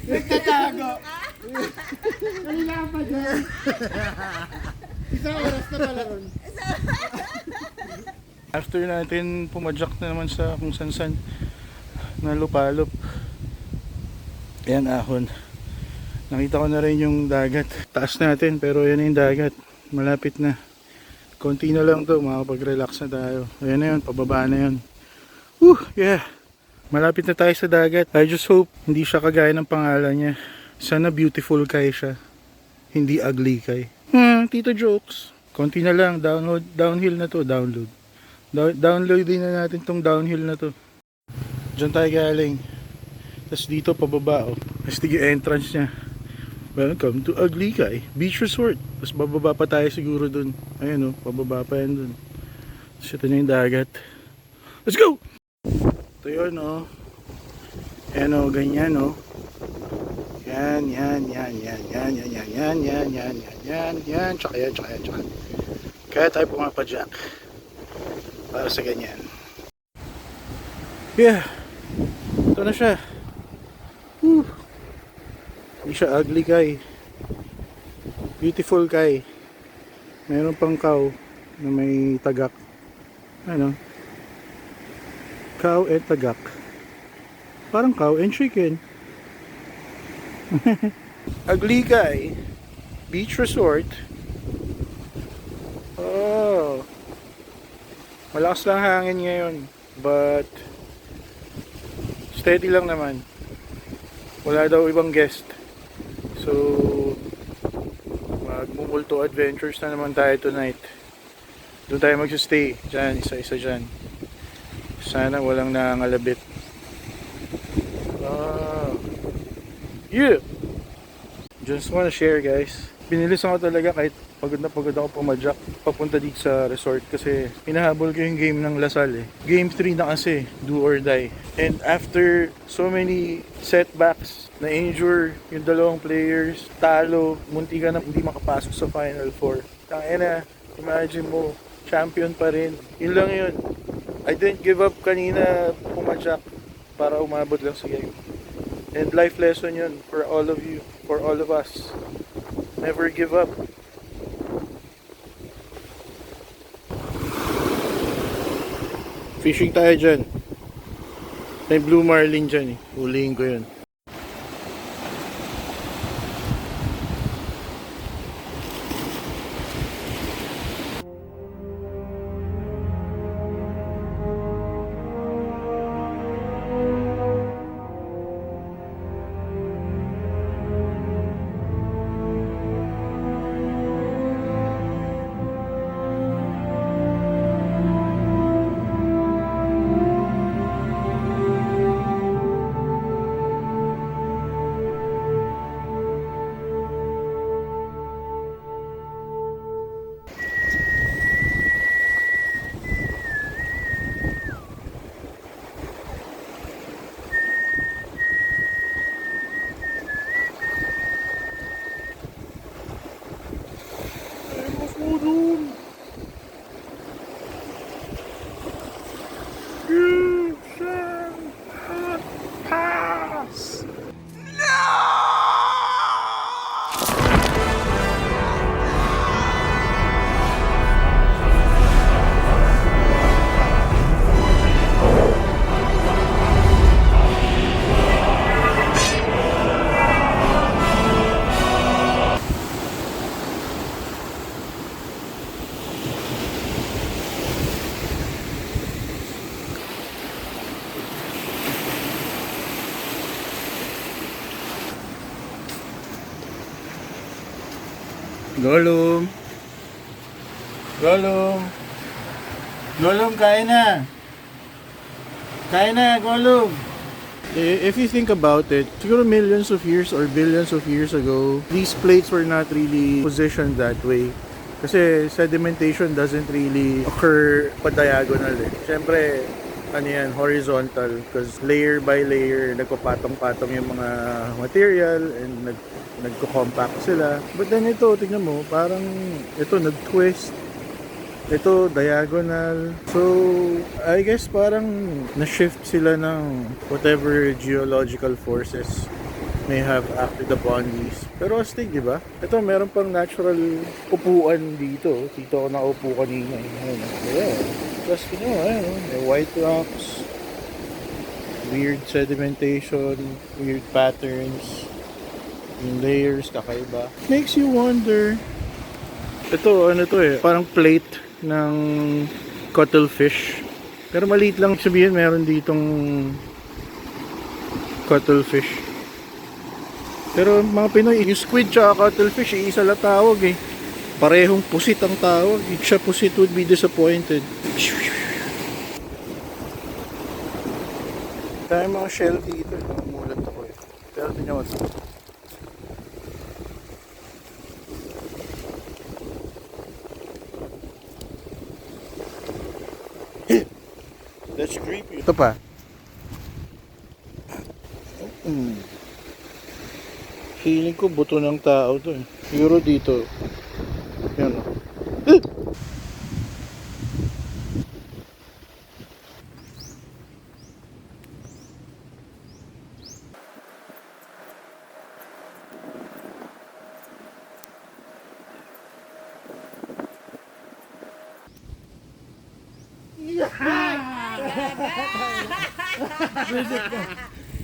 Nagtatago. Kanina pa dyan. Isang oras na pala ron. After natin pumadyak na naman sa kung san-san na lupalop. Ayan ahon. Nakita ko na rin yung dagat. Taas natin pero yan na yung dagat. Malapit na. Konti na lang to, makapag-relax na tayo. Ayan na yun, pababa na yun. Whew, yeah. Malapit na tayo sa dagat. I just hope hindi siya kagaya ng pangalan niya. Sana beautiful kay siya. Hindi ugly kay. Tito jokes. Konti na lang, downhill na to, downloadin na natin tong downhill na to. Diyan tayo galing. Tapos dito pababa, oh. Tapos yung entrance niya. Welcome to Ugly Kay Beach Resort. Tapos bababa pa tayo siguro dun. Ayan, oh, pababa pa yan dun. Tapos ito na yung dagat. Let's go! Ito yun, oh. Ayan, oh, ganyan, oh. Yan. Tsaka yan. Kaya tayo pumapadyak. Para sa ganyan. Yeah. Ito na siya. Woo. Hindi siya ugly kay. Beautiful kay. Meron pang cow na may tagak. Ano? Cow and tagak. Parang cow and chicken. Ugly kay. Beach Resort. Oh. Malakas lang hangin ngayon. But steady lang naman. Wala daw ibang guest. So magmumulto adventures na naman tayo tonight. Doon tayo magsistay. Diyan, isa-isa dyan. Sana walang nangangalabit. Yeah! Just wanna share, guys. Binilisan ko talaga kahit pagod na pagod ako pumadyak papunta dito sa resort kasi pinahabol ko yung game ng Lasal eh. Game 3 na kasi, do or die. And after so many setbacks, na-injure yung dalawang players, talo, munti ka na hindi makapasok sa Final 4. Tangina, imagine mo, champion pa rin. Yun lang yun. I didn't give up kanina pumadyak para umabot lang sa game. And life lesson yun for all of you, for all of us. Never give up. Fishing tayo dyan. May blue marlin dyan eh. Huliin ko yun. Golum. Golum, kain na. Golum. If you think about it, siguro millions of years or billions of years ago, these plates were not really positioned that way. Kasi sedimentation doesn't really occur pa-diagonal eh. Siyempre, ano yan, horizontal. Because layer by layer, nagpapatong-patong yung mga material and nagko-compact sila. But then ito, tignan mo, parang ito nag-twist. Ito, diagonal. So, I guess parang na-shift sila ng whatever geological forces may have acted upon these. Pero astig, di ba? Ito, meron pang natural upuan dito. Dito ako nakaupo kanina. Ayun. Yeah. Plus, ayun, may white rocks, weird sedimentation, weird patterns, yung layers, kakaiba. Makes you wonder. Ito, ano to eh, parang plate ng cuttlefish. Pero maliit lang sabihin, meron ditong cuttlefish. Pero mga Pinoy, yung squid tsaka cuttlefish, isa lang tawag eh. Parehong pusit ang tawag. If siya pusit would be disappointed. Dahil mga shell dito, namumulat ako eh. Pero tingnan mo ito. That's creepy. Ito pa. Feeling ko buto ng tao to eh. Siguro dito. Yan o.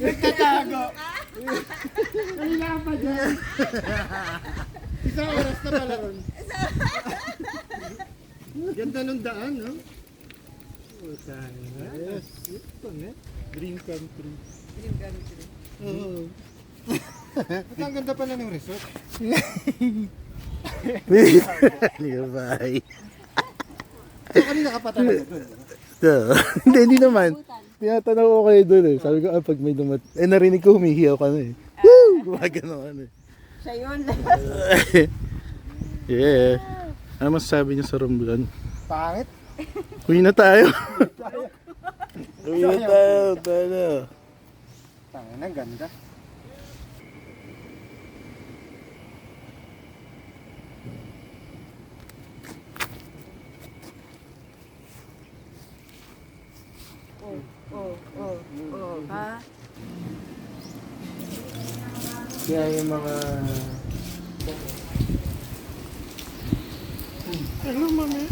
Nagtatago. Kanina ka pa dyan. Isang oras na pala ron. Ganda nung daan, no? Yes. Ito, ne? Dream come true. Dream come true. Oo. Ang ganda pala ng resort. Bye. So, kanina ka pa talaga doon. Hindi naman. Tinatanong ko kayo doon eh. Sabi ko, pag may dumat... narinig ko, humihiyaw ka na eh. Woo! Gumagano ka na eh. Siya yun. Yeah. Ano masasabi niyo sa Romblon? Pangit. Uwi na tayo. Uwi na tayo. Tangin, ang ganda. Ha? Kaya yung mga... Hello, mami.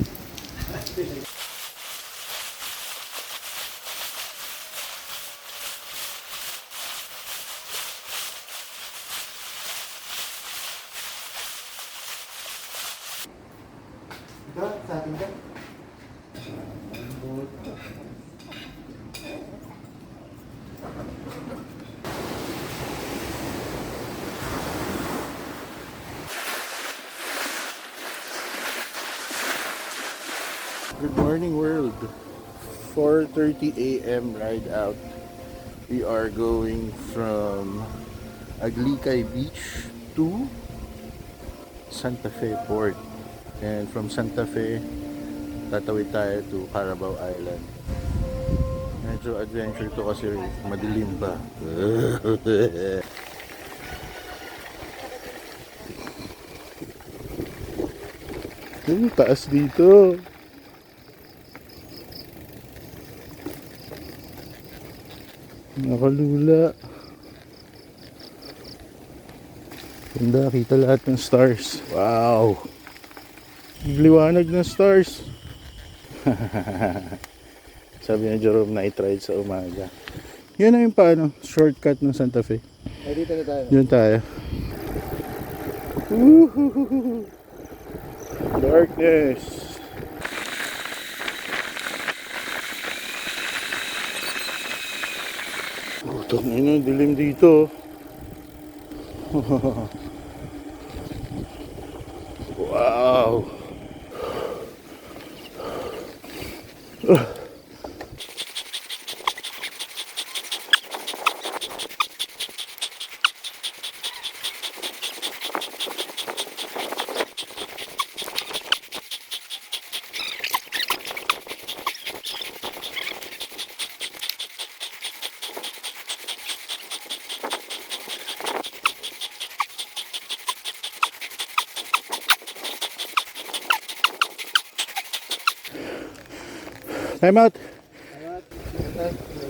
Ito, sa atin ka. Good morning world. 4:30 a.m. ride out. We are going from Aglicay Beach to Santa Fe Port. And from Santa Fe, tatawid tayo to Carabao Island. Medyo adventure to kasi madilim pa. Taas dito. Nakalula. Ganda, kita lahat ng stars. Wow! Liwanag ng stars. Sabi ni Jerome, night ride sa umaga. Yun na yung paano, shortcut ng Santa Fe. Ay, dito na tayo. Yun tayo. Woohoo! Darkness. Putang ina, dilim dito. Wow. Time out.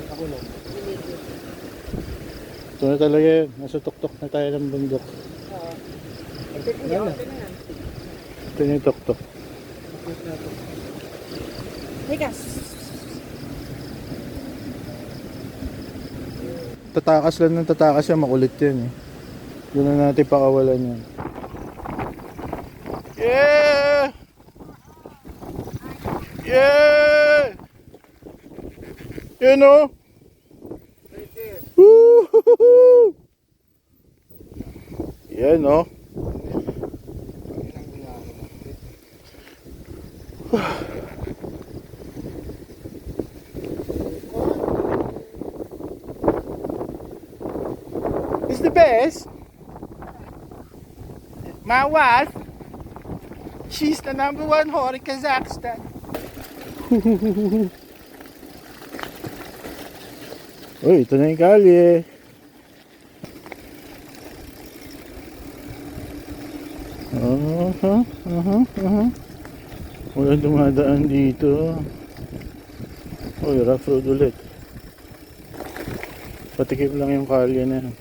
Ako lang. Ito na talaga yun. Nasa tuktok na tayo ng bundok. Yan na. Ito na yung tuktok. Higas. Tatakas lang ng tatakas yan. Makulit yan eh. Doon na natin pakawalan yan. Yeah! Yeah! Yan o! Woo! Yan o. It's the best. My wife, she's the number one whore in Kazakhstan. Uy, ito na yung kalye. Walang dumadaan dito. Uy, rough road ulit. Patikim lang yung kalye na yan.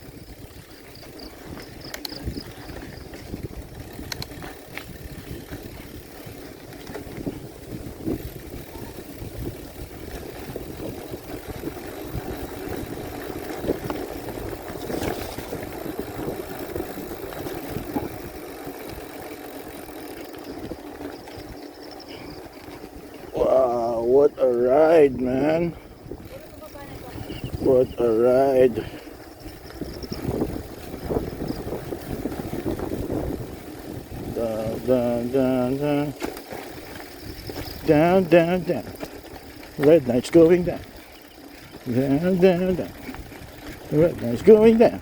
Wow, what a ride, man. What a ride. Down, down, down, down. Down, down, down. Red light's going down. Down, down, down. Red light's going down.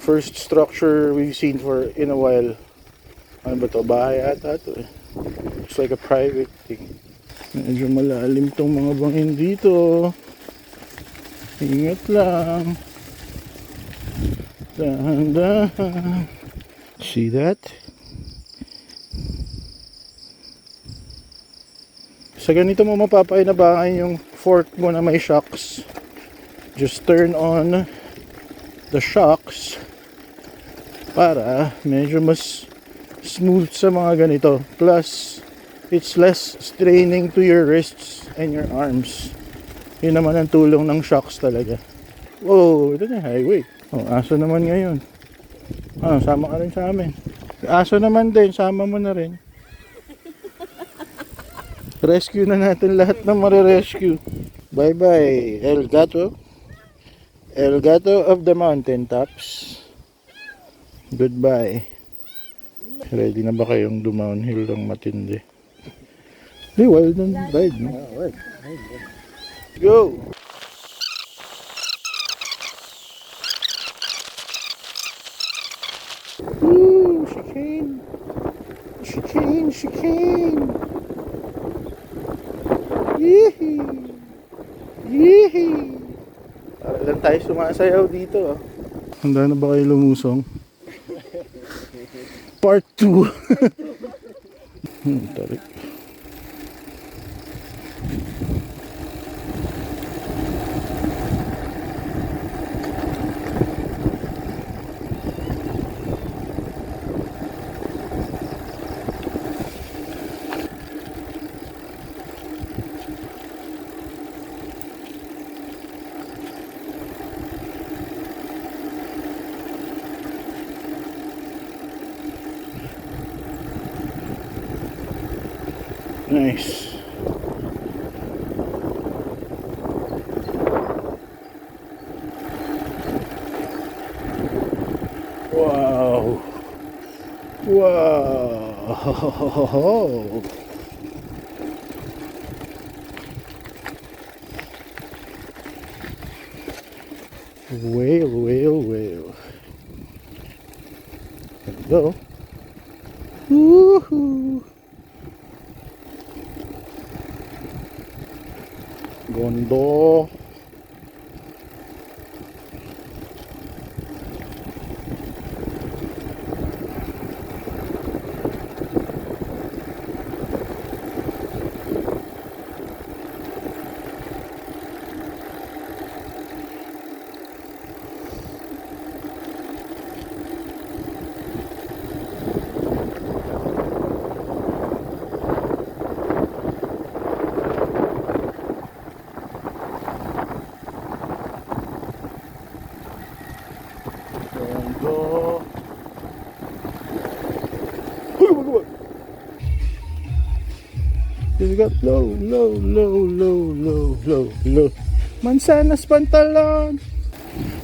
First structure we've seen for in a while. Ano ba to? Bahay ata to eh. Looks like a private thing. Medyo malalim tong mga bangin dito. Ingat lang. Dahan-dahan. See that? Sa ganito mo mapapakinabangan yung fork mo na may shocks. Just turn on the shocks para medyo mas smooth sa mga ganito. Plus, it's less straining to your wrists and your arms. Yun naman ang tulong ng shocks talaga. Whoa, ito na highway. Oh, aso naman ngayon. Ah, sama ka rin sa amin. Aso naman din, sama mo na rin. Rescue na natin lahat ng marirescue. Bye bye, El Gato. El Gato of the mountain tops. Goodbye. Ready na ba kayong dumownhill ng matindi? Di, wild and ride, no? Go! Woo! Chicane! Chicane! Chicane! Yee! Yee! Para lang tayo sumasayaw dito, ah. Handa na ba kayo lumusong? Part 2. Tarik. Nice. Wow. Wow. Whale. There we go. Woohoo. Gondo. We got low. Mansanas pantalon.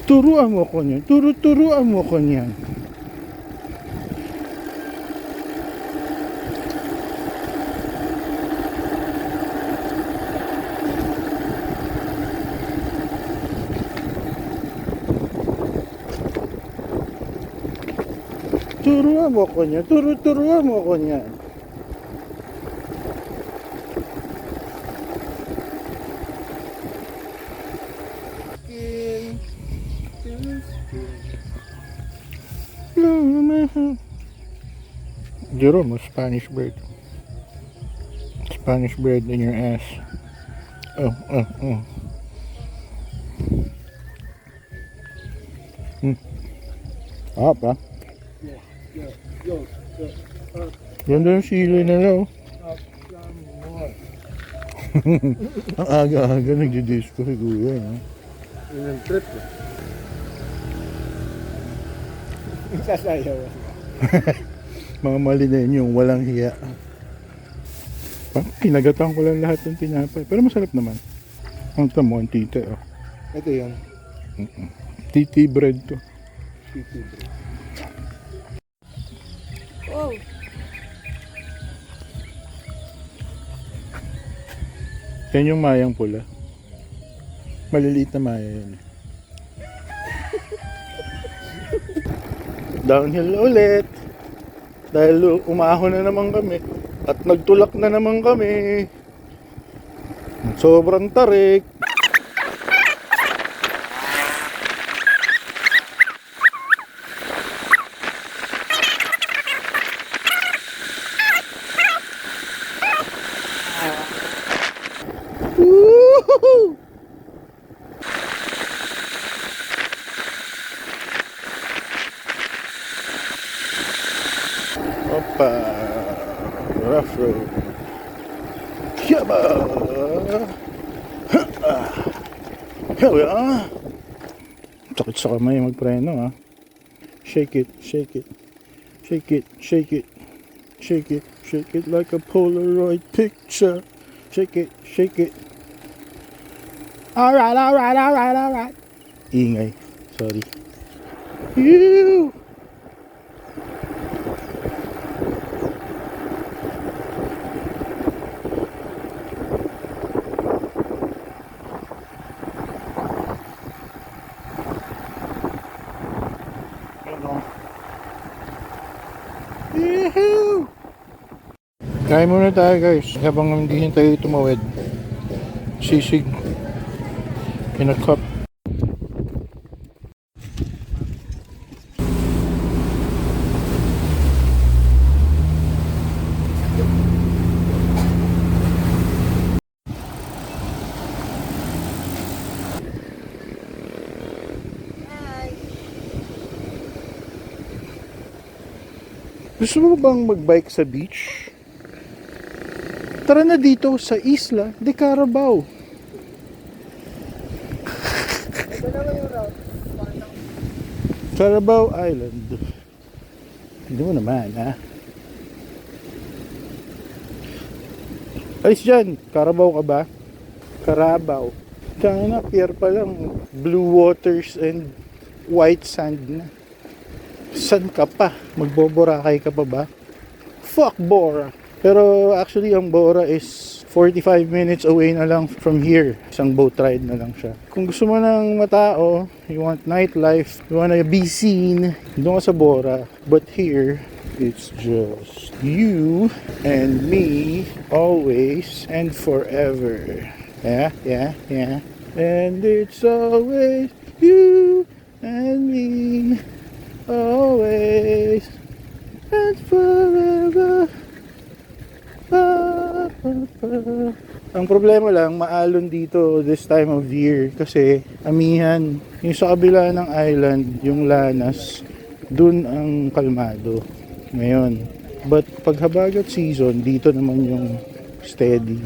Turuan mo ko niyan. Turuan mo ko niyan. Turuan mo ko niyan. Turuan mo ko niyan. Jerome, Spanish bread. Spanish bread in your ass. Oh. Up, ha? Ganda yung sili na lang. Ang aga-aga nagdi-disco si Kuya, ha? Yun ang trip ko. Sasayaw. Mga malinenyong walang hiya. Kinagatan ko lang lahat ng tinapay. Pero masarap naman. Ang tamo, ang tite, oh. Ito yun. Titi bread to. Titi bread. Oh, Yan yung mayang pula. Maliliit na maya yan. Downhill ulit. Dahil umahon na naman kami. At nagtulak na naman kami. Sobrang tarik. Woohoo! Opa! Rough road. Yaba! Here we are! Sakit sa kamay magpreno, ha? Shake it, shake it. Shake it, shake it. Shake it, shake it like a Polaroid picture. Shake it, shake it. Alright. Ingay. Sorry. Ew! Yee-hoo! Kain muna tayo, guys, habang hindi tayo tumawid. Sisig in a cup. Gusto mo bang magbike sa beach? Tara na dito sa Isla de Carabao. Carabao Island. Hindi mo naman, ha? Ayos dyan, Carabao ka ba? Carabao. Kaya na, pier pa lang. Blue waters and white sand na. San ka pa? Magboborakay ka pa ba? Fuck Bora! Pero actually ang Bora is 45 minutes away na lang from here. Isang boat ride na lang siya. Kung gusto mo ng matao, you want nightlife, you wanna be seen, doon ka sa Bora. But here, it's just you and me, always and forever. Yeah. And it's always you and me, always and forever. Ang problema lang, maalon dito this time of year kasi amihan. Yung sa kabila ng island, yung Lanas, dun ang kalmado ngayon. But pag habagat season, dito naman yung steady.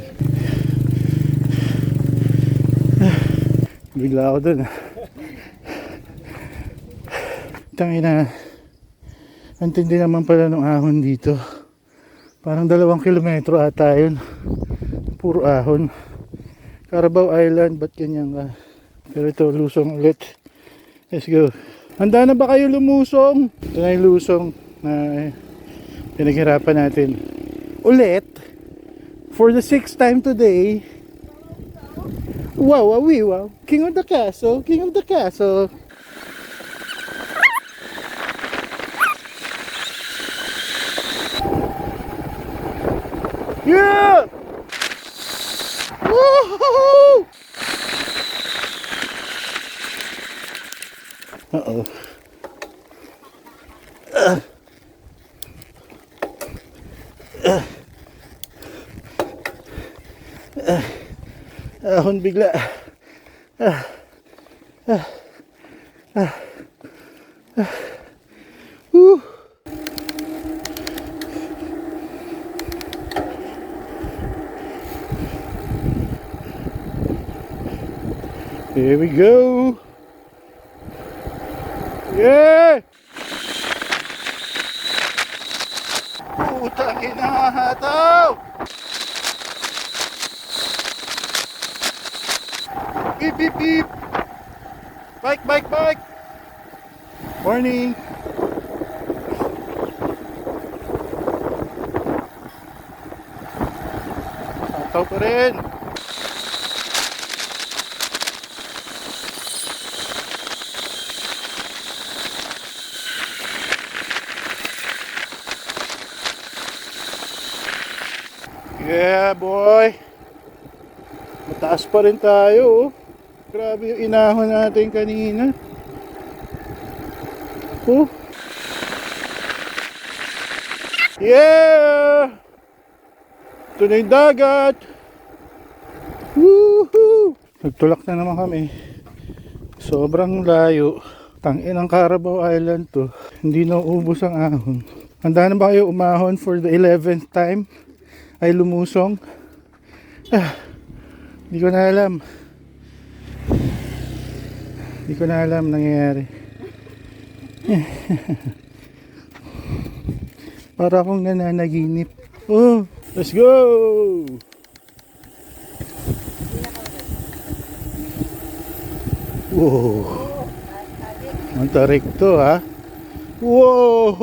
Bigla ako dun. Tangina, ang tindi naman pala ng ahon dito. Parang 2 kilometro ata yun. puro ahon. Carabao Island, ba't ganyan ka? Pero ito, lusong ulit. Let's go. Handa na ba kayo lumusong? Ito na yung lusong na pinaghirapan natin. Ulit, for the 6th time today. Wow, wow, wow. King of the castle, king of the castle. Yeah! Woohoo! Uh-oh. Ahon bigla. Woo! Here we go. Yeah! Putang ina, hataw! Beep, beep, beep! Bike, bike, bike! Morning! Hataw pa rin! Yeah, boy. Mataas pa rin tayo, oh. Grabe yung inahon natin kanina. Oh. Yeah! Ito na yung dagat. Woohoo! Nagtulak na naman kami. Sobrang layo. Tangin ang Carabao Island to. Hindi na ubos ang ahon. Handa na ba kayo umahon for the 11th time? Ay lumusong. Hindi ko na alam. Hindi ko na alam nangyayari. Para akong nananaginip. Oh, let's go! Wow. Ang tarik to, ha? Wow!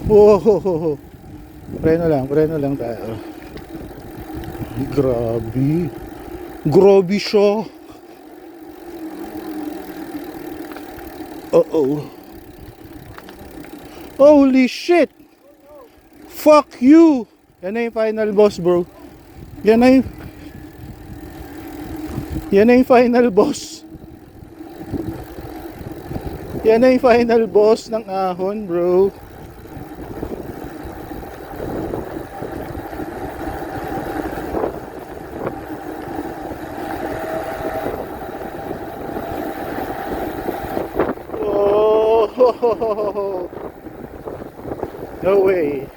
Wow! Preno lang tayo. Grabe. Grabe siya. Uh-oh. Holy shit. Fuck you. Yan na yung final boss, bro. Yan na yung final boss. Yan na yung final boss ng ahon, bro. No way.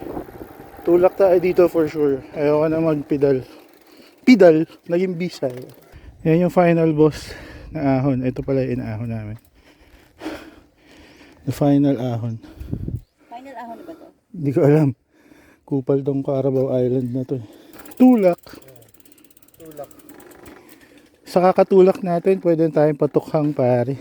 Tulak tayo dito for sure. Ayoko na magpedal. Pedal, naging bisay. Yan yung final boss na ahon. Ito pala yung inaahon namin. The final ahon. Final ahon na ba to? Hindi ko alam. Kupal tong Carabao Island na to. Tulak. Tulak. Sa kakatulak natin, pwede tayong patukhang pare.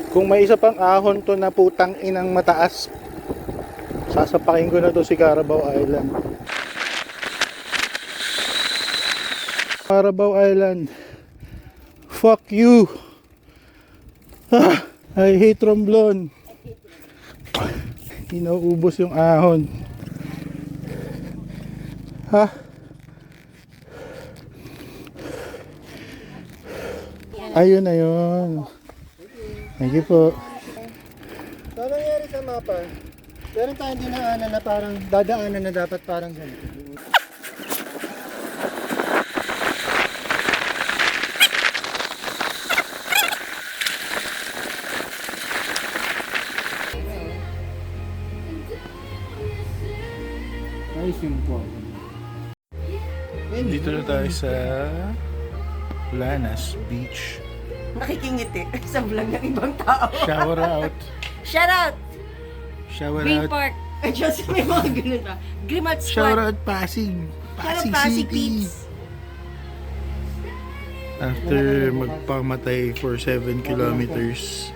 Kung may isa pang ahon to na putang inang mataas, sasapakin ko na to si Carabao Island. Carabao Island, fuck you. I hate Romblon. Inuubos yung ahon. Ha? Ayun na yun. Thank you po. So, ano nangyari sa mapa? Meron tayong dinaanan na parang dadaanan na dapat parang ganito. tayo sa Lanas Beach. Nakikingiti sa vlog ng ibang tao. Shower out. Shout out! Shower Green out. Park. Ay, Diyos, may mga ganun pa. Grimat Shower Squad. out Pasig. Shout out Pasig Pasig City. Peeps. After magpamatay for 7 kilometers,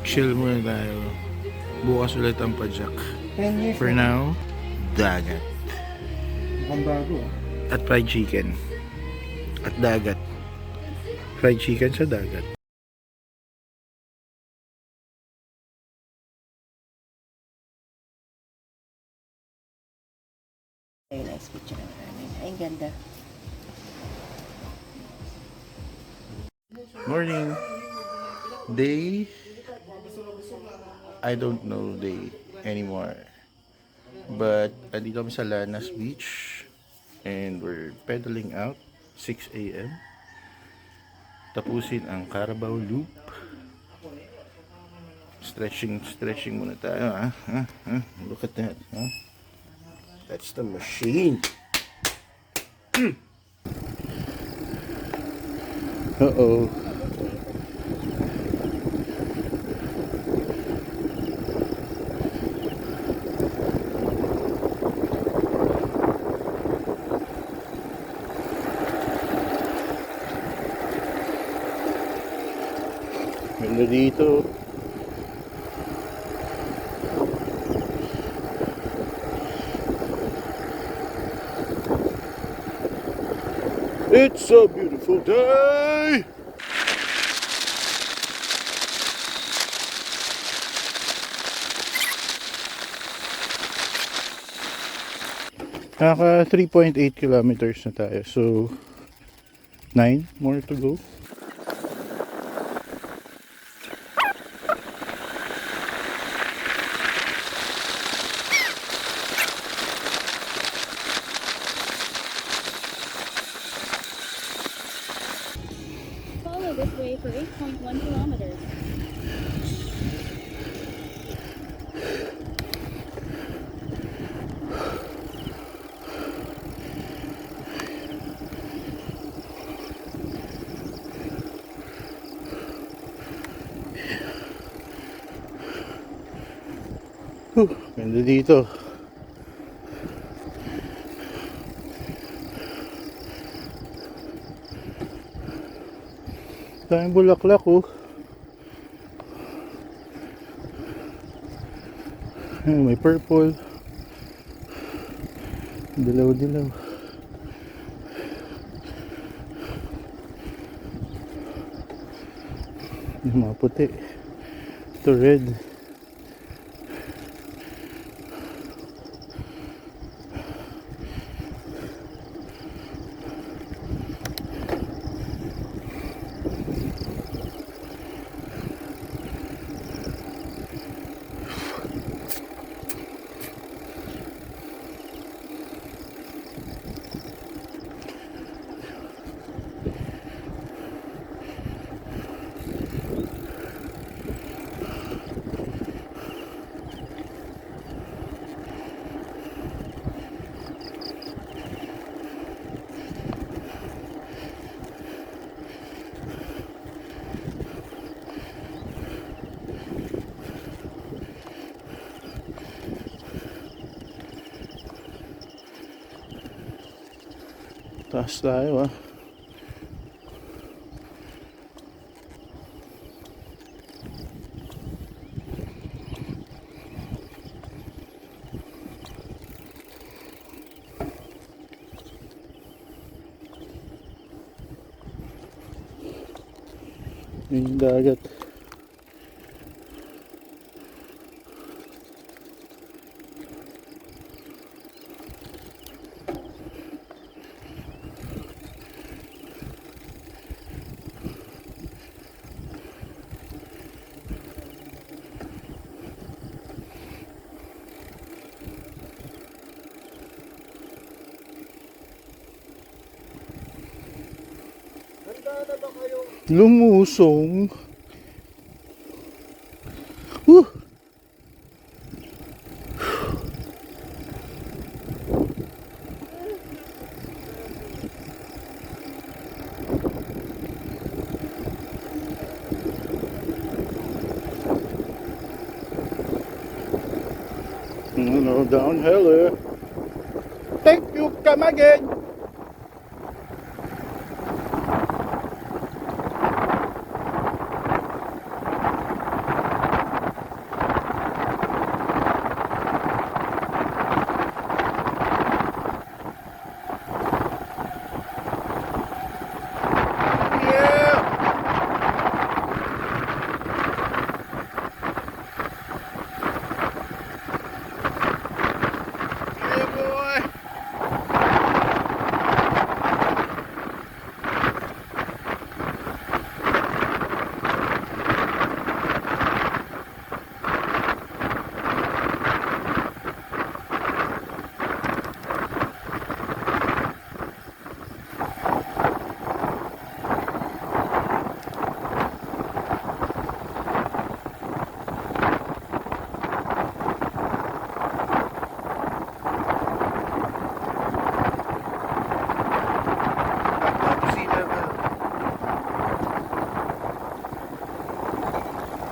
chill muna tayo. Bukas ulit ang padjak. 10 years. For now, dagat. Mukhang bago. At fried chicken. At dagat. Fried chicken sa dagat. Ay, nice picture ng namin. Ay, ganda. Morning. Day. I don't know day anymore. But andito kami sa Lanas Beach. And we're pedaling out. 6 a.m. Tapusin ang Carabao Loop. Stretching muna tayo. Look at that. That's the machine. Uh-oh. Ganda dito. It's a beautiful day. Naka 3.8 kilometers na tayo. So 9 more to go. Follow this way for 8.1 kilometers. Ganda dito. Daming bulaklak oh. Ayun, may purple. Dilaw-dilaw. Yung mga puti. Ito red. Taas tayo ah. Yung dagat. Handa na ba kayo? Lumusong. downhill eh. Thank you, come again.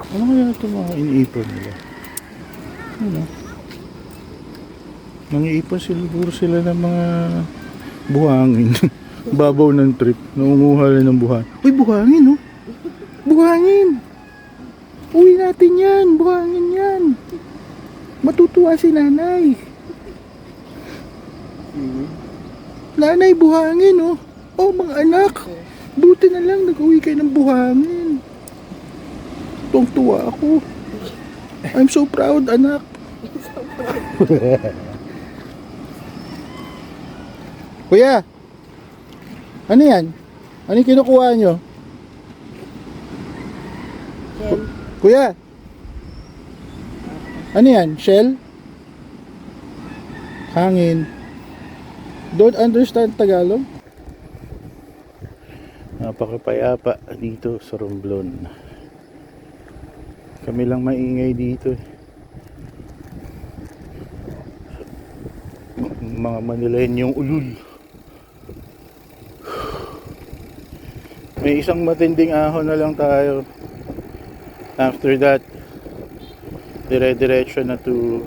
Ano kaya ito mga iniipon nila? Ano? Nangiipon siguro sila ng mga buhangin. Babaw ng trip. Naunguha lang ng buhangin. Uy, buhangin oh! Buhangin! Uwi natin yan! Buhangin yan! Matutuwa si nanay. Nanay, buhangin oh! Oh, mga anak! Buti na lang nag-uwi kayo ng buhangin. Tuwang-tuwa ako. I'm so proud, anak. Kuya, ano yan? Ano yung kinukuha nyo? Shell. Kuya, ano yan? Shell? Hangin. Don't understand Tagalog? Napakapayapa dito sa Romblon. Kami lang maingay dito. Mga Manilenyong ulul. May isang matinding ahon na lang tayo. After that, dire-diretso na to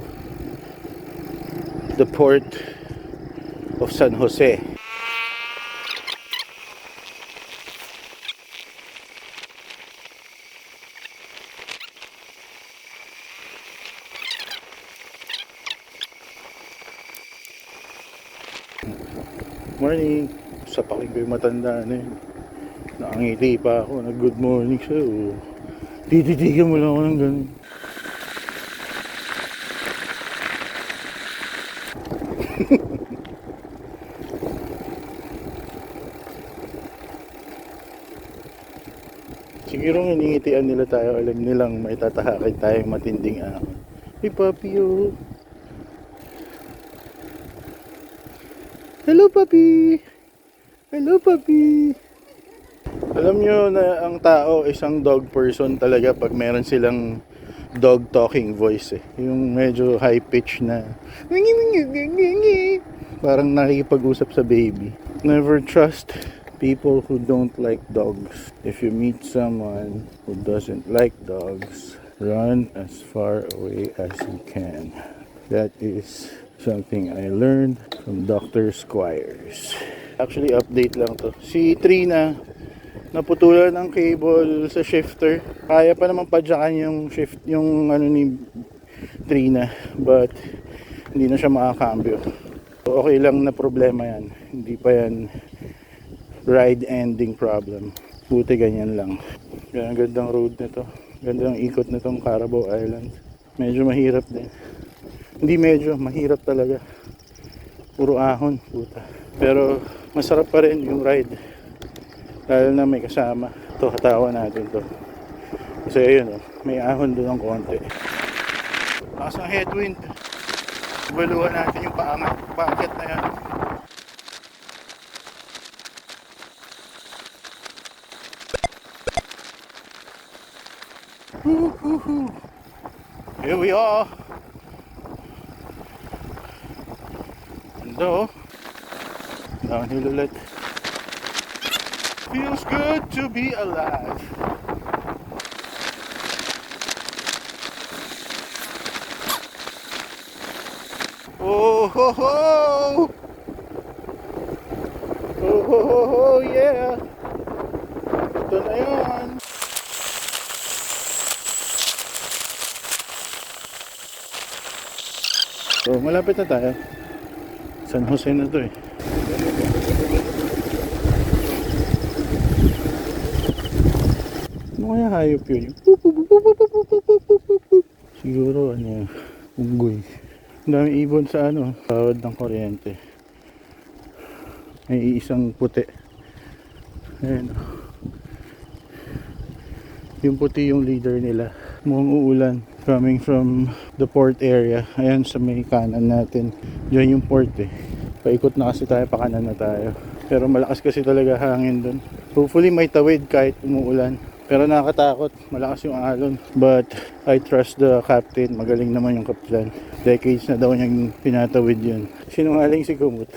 the port of San Jose. Morning. Sa paking ko yung matanda na yun. Nakangiti pa ako. Nag-good morning siya. Tititigan mo lang ako ng ganun. Siguro hiningitian nila tayo. Alam nilang may tatahakin tayong matinding ahon. Hey papi oh. Hello papi. Hello papi. Alam nyo na ang tao isang dog person talaga pag meron silang dog talking voice eh. Yung medyo high pitch na parang nakikipag-usap sa baby. Never trust people who don't like dogs. If you meet someone who doesn't like dogs, run as far away as you can. That is something I learned from Dr. Squires. Actually, update lang to. Si Trina, naputulan ng cable sa shifter. Kaya pa naman padyakan yung shift, yung ano ni Trina, but hindi na siya makakambyo. So, okay lang na problema yan. Hindi pa yan ride ending problem. Buti ganyan lang. Ang gandang road nito. Gandang ikot nitong Carabao Island. Medyo mahirap din. Hindi medyo, mahirap talaga. Puro ahon, puta. Pero masarap pa rin yung ride. Lalo na may kasama. Ito, hatawan natin to. Kasi ayun, may ahon doon ng konti. Lakas ng headwind. Baluhan natin yung paakyat na yan. Here we are. Ando. Downhill ulit. Feels good to be alive. Oh ho ho! Oh ho ho ho, yeah! Ito na yan! So, malapit na tayo. San Jose na to eh. Ano kaya hayop yun? Yung pup, pup, pup, pup, pup, pup, pup, pup, pup, pup. Siguro ano yun, unggoy. Ang dami ibon sa ano, tawad ng kuryente. May isang puti. Ayan. Yung puti yung leader nila. Mukhang uulan. Coming from the port area. Ayan sa may kanan natin. Diyan yung port eh. Paikot na kasi tayo, pakanan na tayo. Pero malakas kasi talaga hangin dun. Hopefully may tawid kahit umuulan. Pero nakakatakot, malakas yung alon. But I trust the captain. Magaling naman yung kaplan. Decades na daw niyang pinatawid yun. Sinungaling si Kumut.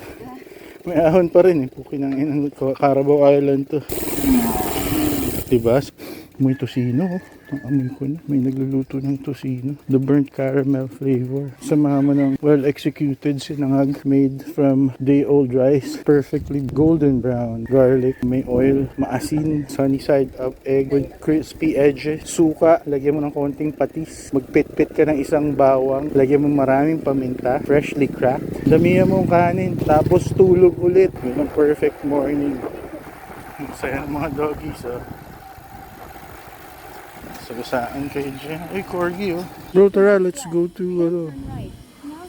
May ahon pa rin eh. Pukin ng inang Carabao Island to. Diba? May tosino oh. Ang amoy ko na. May nagluluto ng tosino. The burnt caramel flavor. Samahan mo ng well-executed sinangag made from day-old rice. Perfectly golden brown. Garlic. May oil. Maasin. Sunny side up egg with crispy edges. Suka. Lagyan mo ng konting patis. Magpit-pit ka ng isang bawang. Lagyan mo maraming paminta. Freshly cracked. Damihan mo ang kanin. Tapos tulog ulit. Yun ang perfect morning. Ang saya ng mga doggies oh. Sagasaan kayo dyan. Ay, corgi oh. Bro, tara, let's go to,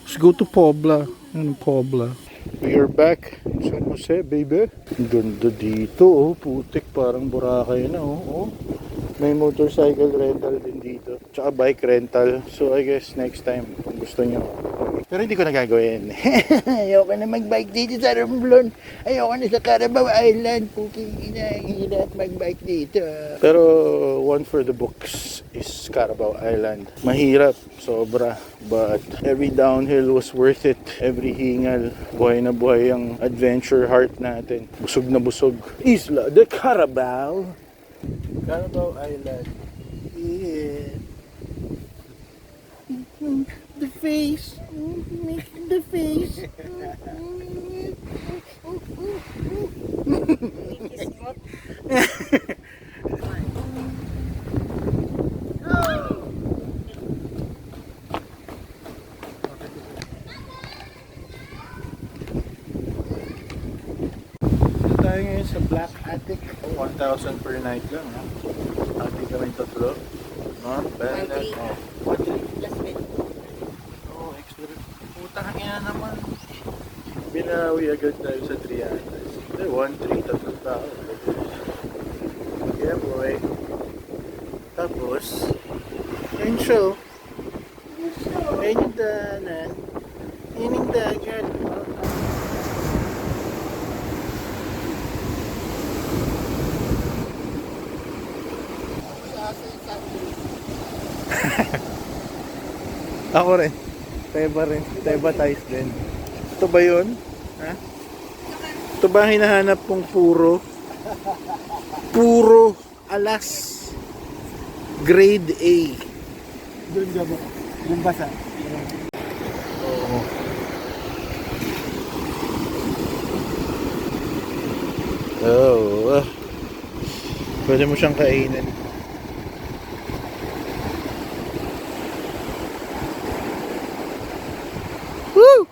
let's go to Pobla. Ano, Pobla. We are back in San Jose, baby. Ang ganda dito, oh. Putik, parang Boracay na, oh. May motorcycle rental din dito. Tsaka bike rental. So, I guess next time, kung gusto nyo. Pero hindi ko na gagawin. Ayoko na magbike dito sa Romblon. Ayoko na sa Carabao Island. Puking ina, hirap magbike dito. Pero one for the books is Carabao Island. Mahirap, sobra. But every downhill was worth it. Every hingal, buhay na buhay ang adventure heart natin. Busog na busog. Isla de Carabao. Carabao Island. Yeah. The face. The face. Tayo ngayon sa Black Attic. 1,000 per night lang ha. Attic kami tatlo. No? Bad na. Oh, extra. Putang ina naman. Binawi agad tayo sa 300. 1-3, tatlong tao. Yeah boy. Tapos, ayun show. Ayun yung daanan. Ayun yung dagat. Ako rin. Teba rin. Teba ties din. Ito ba yun? Ha? Ito ba ang hinahanap kong puro? Puro alas. Grade A. Doon ka ba? Yung basa. Oo. Oh. Pwede mo siyang kainin. Woo!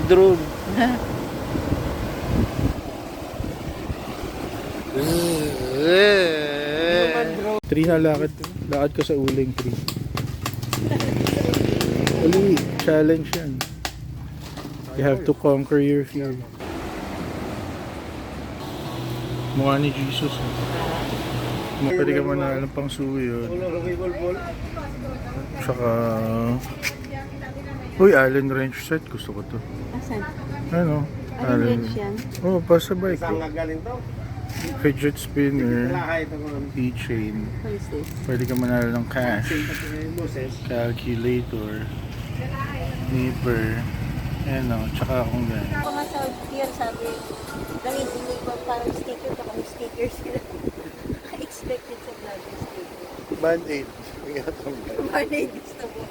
Drone. Tree na lakad. Lakad ka sa uling tree. Uli, challenge yan. You have to conquer your fear. Mukha ni Jesus. Pwede ka manalo ng pang suwi yun. Tsaka... Uy, Allen wrench set. Gusto ko to. Asan? Ano? Allen wrench yan? Oh, pasabay ko. galing to? Fidget spinner. Keychain. What is this? Pwede ka manalo ng cash. Calculator. Nipper. Ano, tsaka akong ganyan. Ako nga sa pier sabi, gamitin mo ba parang sticker pa kung sticker sila. Expected sa vlogger sticker. Band-aid. Marley, gusto mo.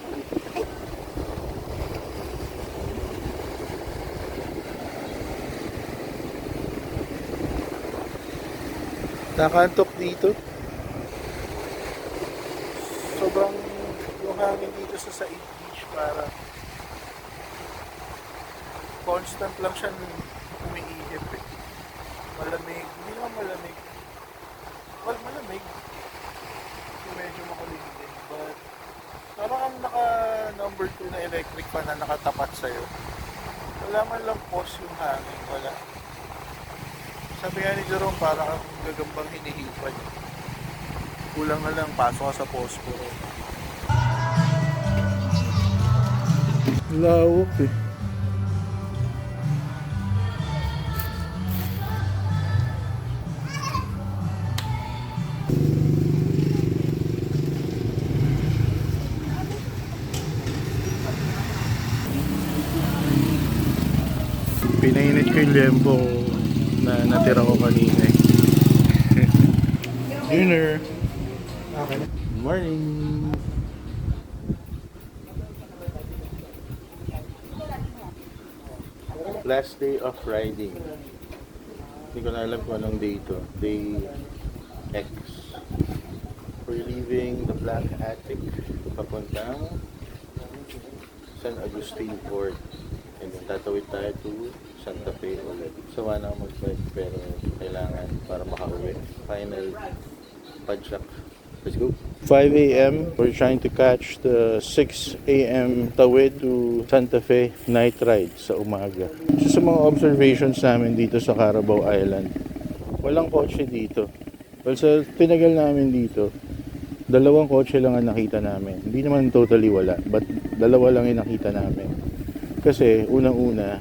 Nakantok dito. Sobrang yung hangin dito sa Said Beach para constant lang siya umiihip eh. Malamig. Hindi naman malamig. Well, malamig. Medyo makulimig din. But parang ang naka number 2 na electric fan na nakatapat sa'yo. Wala man lang pause yung hangin. Wala. Sabi nga ni Jerome, parang ang gagambang hinihipan. Kulang na lang, pasok ka sa posporo. Lawak eh. Pinainit ko yung lempo na natira ko kanina eh. Dinner. Good morning. Last day of riding. Hindi ko na alam kung anong day ito. Day X. We're leaving the Black Attic papuntang San Agustin Port. And then tatawid tayo to Santa Fe ulit. So wala akong mag-bike pero kailangan para makauwi. Final padjak. Let's go. 5 a.m. We're trying to catch the 6 a.m. tawid to Santa Fe night ride sa umaga. So sa mga observations namin dito sa Carabao Island, walang kotse dito. Well, sa tinagal namin dito, 2 kotse lang ang nakita namin. Hindi naman totally wala, but 2 lang yung nakita namin. Kasi unang-una,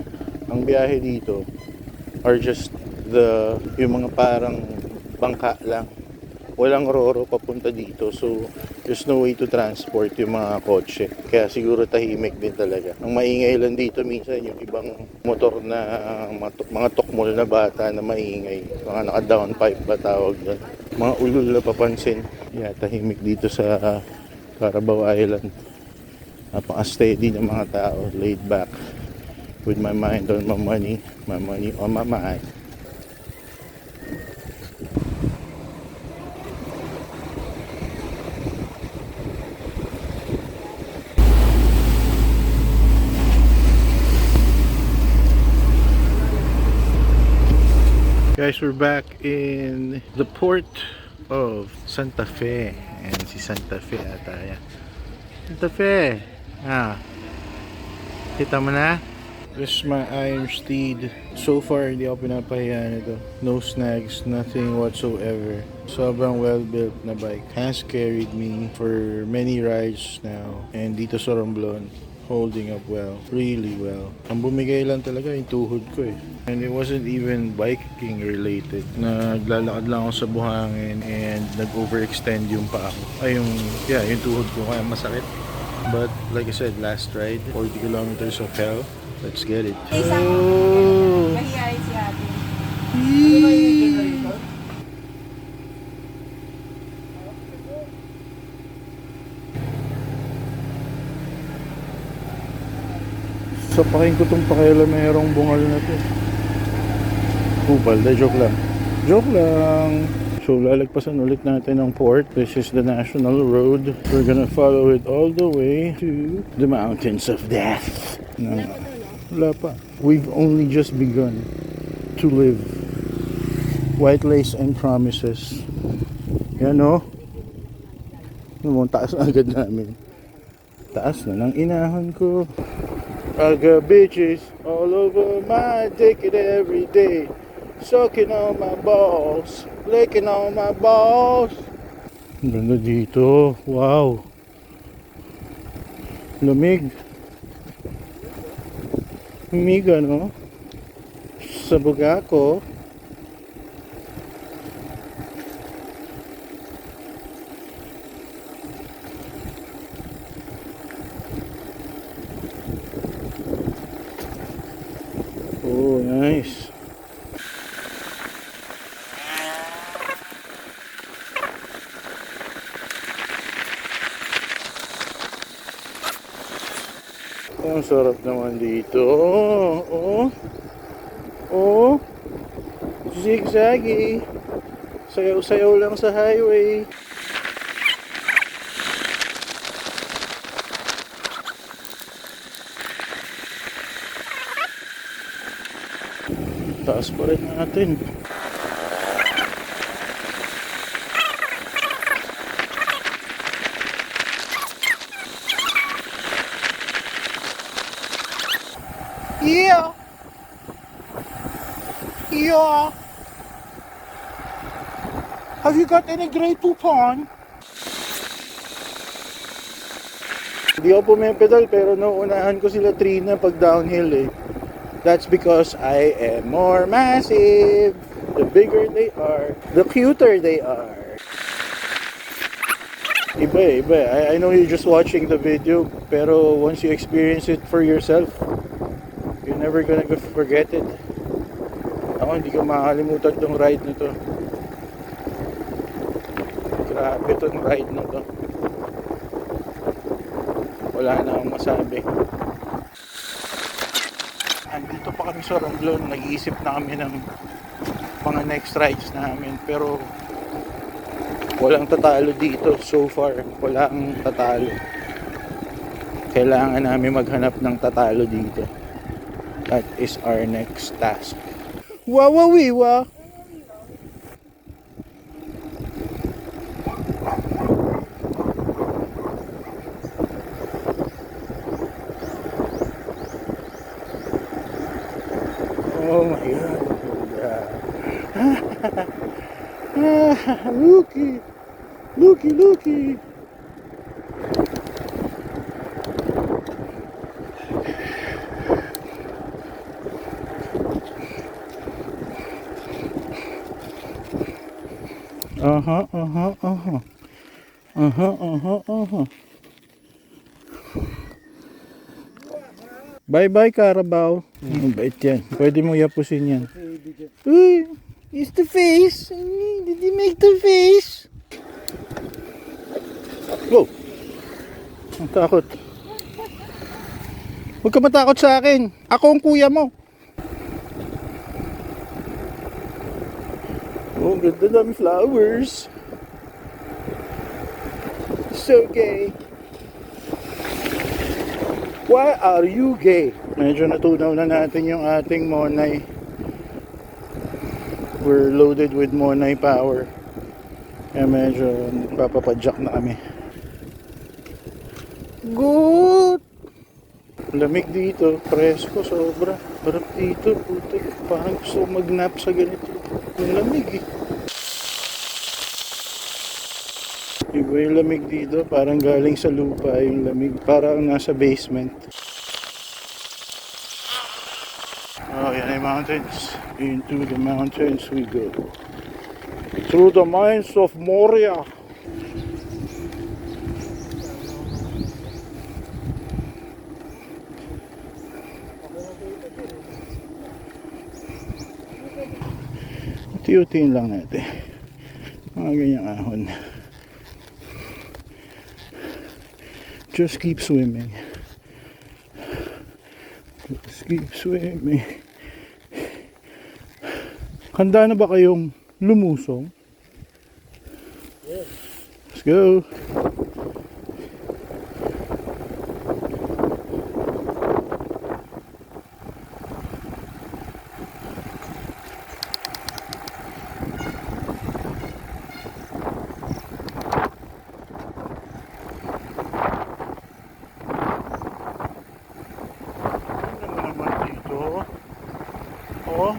ang biyahe dito are just yung mga parang bangka lang. Walang roro papunta dito. So, there's no way to transport yung mga kotse. Kaya siguro tahimik din talaga. Ang maingay lang dito minsan yung ibang motor na mga tukmol na bata na maingay. Mga naka-downpipe ba tawag doon. Mga ulul na papansin. Yeah, tahimik dito sa Carabao Island. Napaka-steady ng mga tao. Laid back. With my mind on my money on my mind. Guys, we're back in the port of Santa Fe. And si Santa Fe ata yan. Santa Fe! Ah. Kita mo na? This is my Iron Steed. So far, hindi ako pinapahiya nito. No snags, nothing whatsoever. Sobrang well-built na bike. Has carried me for many rides now. And dito sa Romblon, holding up well. Really well. Ang bumigay lang talaga yung tuhod ko eh. And it wasn't even biking related. Naglalakad lang ako sa buhangin and nag-overextend yung paa ko. Ay, yung tuhod ko kaya masakit. But like I said, last ride, 40 kilometers of hell. Let's get it. Oh! Mahihayin si ate. Sapakin ko itong pakialamerong bungal na to. Kupal, joke lang. Joke lang. So lalagpasan ulit natin ang port. This is the national road. We're gonna follow it all the way to the mountains of death. Wala pa. We've only just begun to live. White lace and promises. Yan o. Ano, taas na agad namin. Taas na ng inahon ko. I got bitches all over my dick every day. Sucking on my balls. Licking on my balls. Ang ganda dito. Wow. Lamig. Lamig ano? Sa Bugako. Oh, nice. Ang sarap naman dito. Oh, oh. Zigzaggy. Sayaw-sayaw lang sa highway. Taas pa rin natin. Yeah. Yeah. Have you got any Grey Poupon? Hindi ako pumipedal pero nauunahan ko sila Trina pag downhill eh. That's because I am more massive. The bigger they are, the cuter they are. Iba. I know you're just watching the video, pero once you experience it for yourself, you're never gonna forget it. Ako, hindi ko makakalimutan tong ride na to. Grabe tong ride na to. Wala na akong masabi. Andito pa kami sa Romblon, nag-iisip na kami ng mga next rides namin, pero walang tatalo dito so far. Walang tatalo. Kailangan namin maghanap ng tatalo dito. That is our next task. Wawawiwa! Oh my god. Looky. Bye-bye, Carabao. Ang bait yan. Pwede mo yapusin yan. Uy, it's the face. Did you make the face? Whoa. Ang takot. Huwag ka matakot sa akin. Ako ang kuya mo. Oh, ganda dami flowers. So gay. Why are you gay? Medyo natunaw na natin yung ating Monay. We're loaded with Monay power. Kaya medyo papapadjak na kami. Good! Lamig dito, presko, sobra. Harap dito, putik. Parang gusto mag-nap sa ganito. Ang lamig eh. Iba yung lamig dito, parang galing sa lupa yung lamig. Parang nasa basement. Oh, yan ay mountains. Into the mountains we go. Through the mines of Moria. Tiyutin lang natin mga ganyang ahon. Just keep swimming. Just keep swimming. Handa na ba kayong lumusong? Let's go. Oh.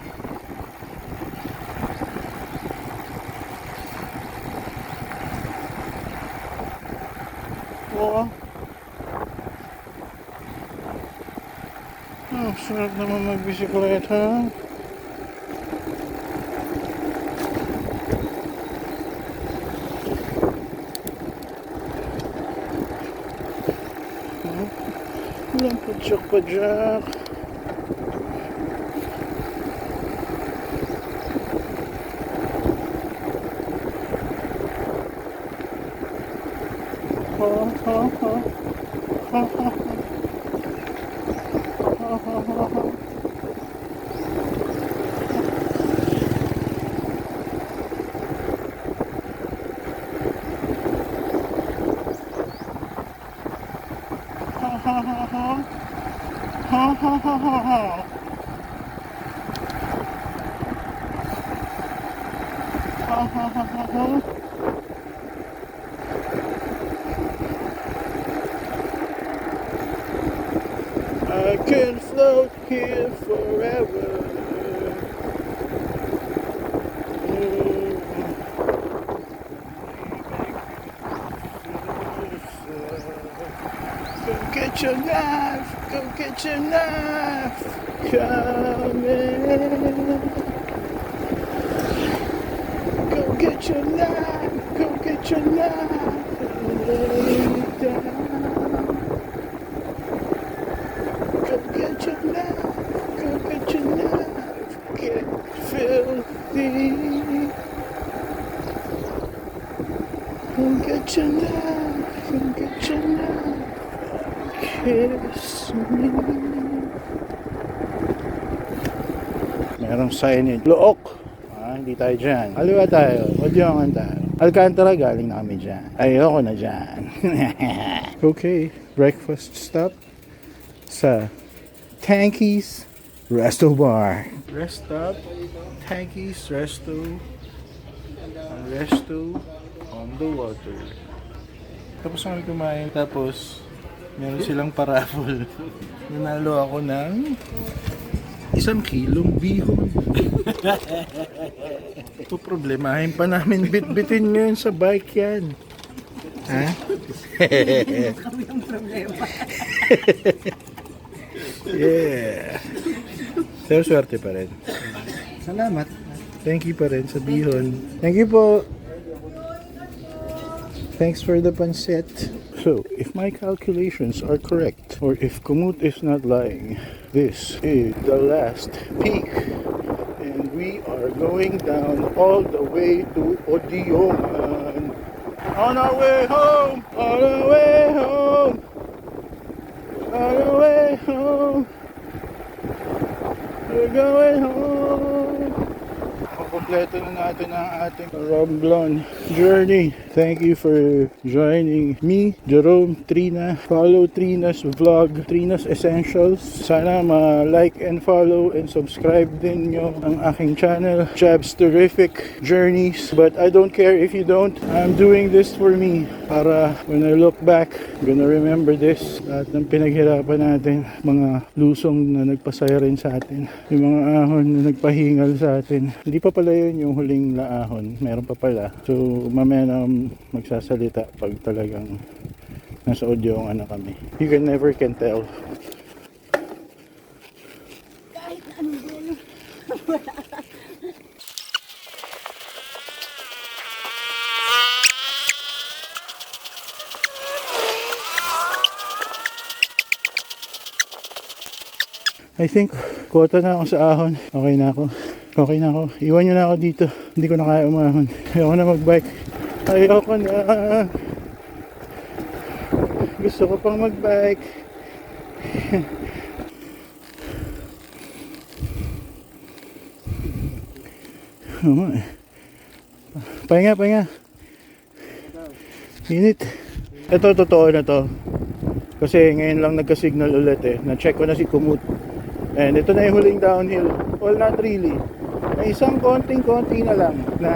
Sarap naman magbisikleta. Walang padyak-padyak. Ha ha ha. Ha ha ha. Ha ha ha ha. Ha ha ha. Ha ha ha ha ha. Ha ha ha ha ha. I can float here forever. Go get your knife, go get your knife, come in. Go get your knife, go get your knife, and lay it down. Go get your knife, go get your knife, get filthy. Go get your knife, go get your knife, kiss me. Merong signage. Look! Hindi tayo dyan. Aliwa tayo. Odyongan tayo. Alcantara, galing na kami dyan. Ayoko na dyan. Okay, breakfast stop sa Tanky's Resto Bar. Rest stop, Tanky's Resto. Ang resto on the water. Tapos kami kumain. Tapos, meron silang paraffle. Nanalo ako ng 1 kilong bihon. Ito problemahin pa namin bitbitin ngayon sa bike yan. Ha? Kami ang problema. Yeah. Pero swerte pa rin. Salamat. Thank you pa rin sa bihon. Thank you po. Thanks for the pancit. So, if my calculations are correct, or if Kumut is not lying, this is the last peak. And we are going down all the way to Odioman. On our way home! On our way home! On our way home! We're going home! Kompleto na natin ang ating Romblon journey. Thank you for joining me, Jerome, Trina. Follow Trina's vlog, Trina's Essentials. Sana ma-like and follow and subscribe din nyo ang aking channel, Chab's Terrific Journeys. But I don't care if you don't. I'm doing this for me. Para when I look back, I'm gonna remember this. Lahat ng pinaghirapan natin, mga lusong na nagpasaya rin sa atin. Yung mga ahon na nagpahingal sa atin. Hindi pa pala yun yung huling laahon. Meron pa pala. So, mamaya na magsasalita pag talagang nasa audio ang kami. You can never can tell. Kahit anong dulo. I think, quota na ako sa ahon. Okay na ako. Okay na ako. Iwan nyo na ako dito. Hindi ko na kaya umahon. Ayoko na magbike. Ayoko na. Gusto ko pang magbike. Pahinga, pahinga. Init. Ito, totoo na to. Kasi ngayon lang nagka-signal ulit eh. Na-check ko na si Kumut. And ito na yung huling downhill. Well, not really. May isang konting-konti na lang na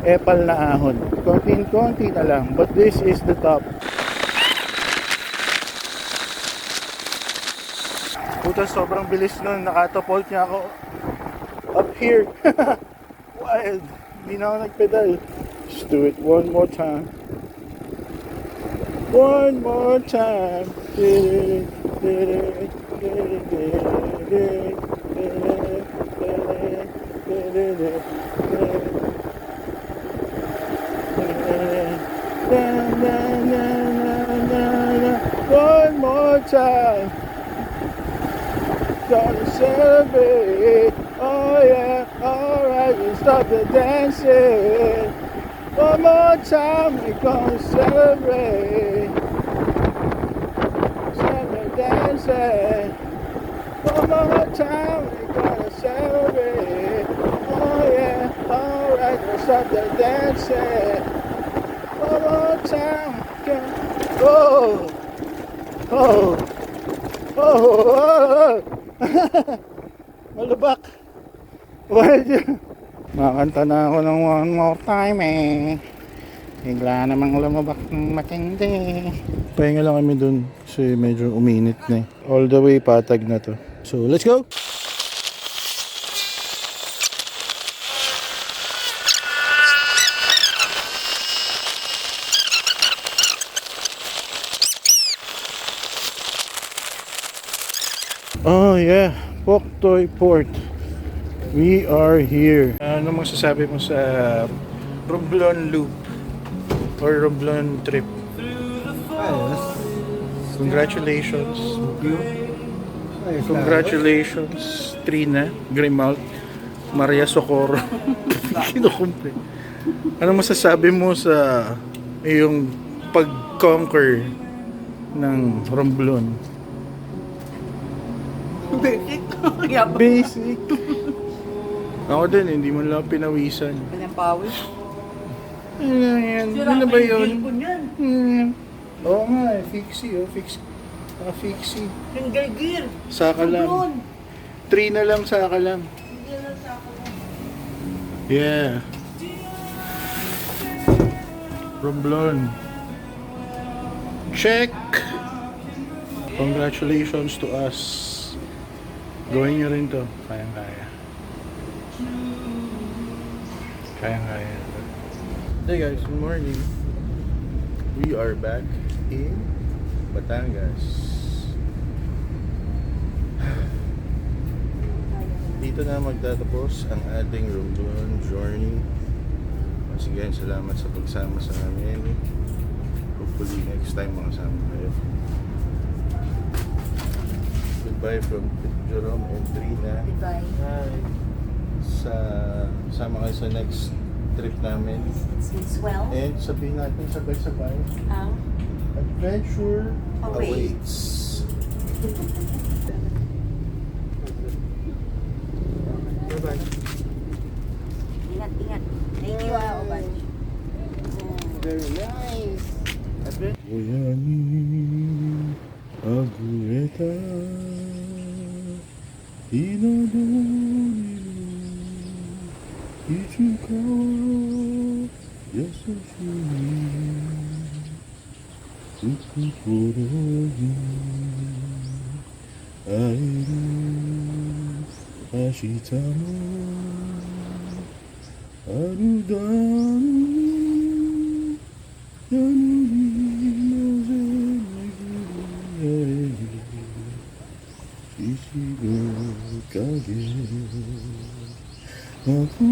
epal na ahon. Konting-konti na lang. But this is the top. Puta, sobrang bilis nun. Nakatapult niya ako up here. Wild. Hindi na ako nagpedal. Let's do it one more time. One more time. One more time, gonna celebrate. Oh yeah, alright, we stop the dancing. One more time, we're gonna celebrate. Celebrate dancing. One more time, we're gonna celebrate. Oh yeah, alright, we stop the dancing. One more time, oh, oh, oh, oh. Malubak. What you? Makanta na ako ng one more time eh. Bigla namang lumabak ng matindi. Pahinga lang kami dun kasi medyo uminit na eh. All the way patag na to. So let's go! Oh yeah, Poktoy Port. We are here. Ano masasabi mo sa Romblon Loop or Romblon trip? Ayos. Congratulations. Ayos. Congratulations Trina, Grimald, Maria Socorro. Kinukumple. Ano masasabi mo sa iyong pag-conquer ng Romblon? Basic. Basic. Ako din, hindi mo lang pinawisan. Kanyang pawis. Ano yan? Ano ba yun? Yan. Oo nga, fixie. Fixie. Finger gear. Saka lang. 3 na lang, saka lang. Yeah. Romblon. Check. Congratulations to us. Gawin nyo rin to. Kayang-kaya. Kayang-kaya. Hey guys, good morning. We are back in Batangas. Dito na magtatapos ang ating Romblon journey. Once again, salamat sa pagsama sa amin. Hopefully next time makasama kayo. Goodbye from Jerome and Trina. Goodbye. Hi. Sama kayo sa next trip namin. It's been swell. And sabihin natin sabay-sabay, Ang adventure Awaits. awaits. Bye-bye. Ingat. Thank you, Oban. Very nice. Goyanin agureta inadoniru ichukawa yasashimi ukukoro ni airu ashita mo arudanu Ichigo kage aku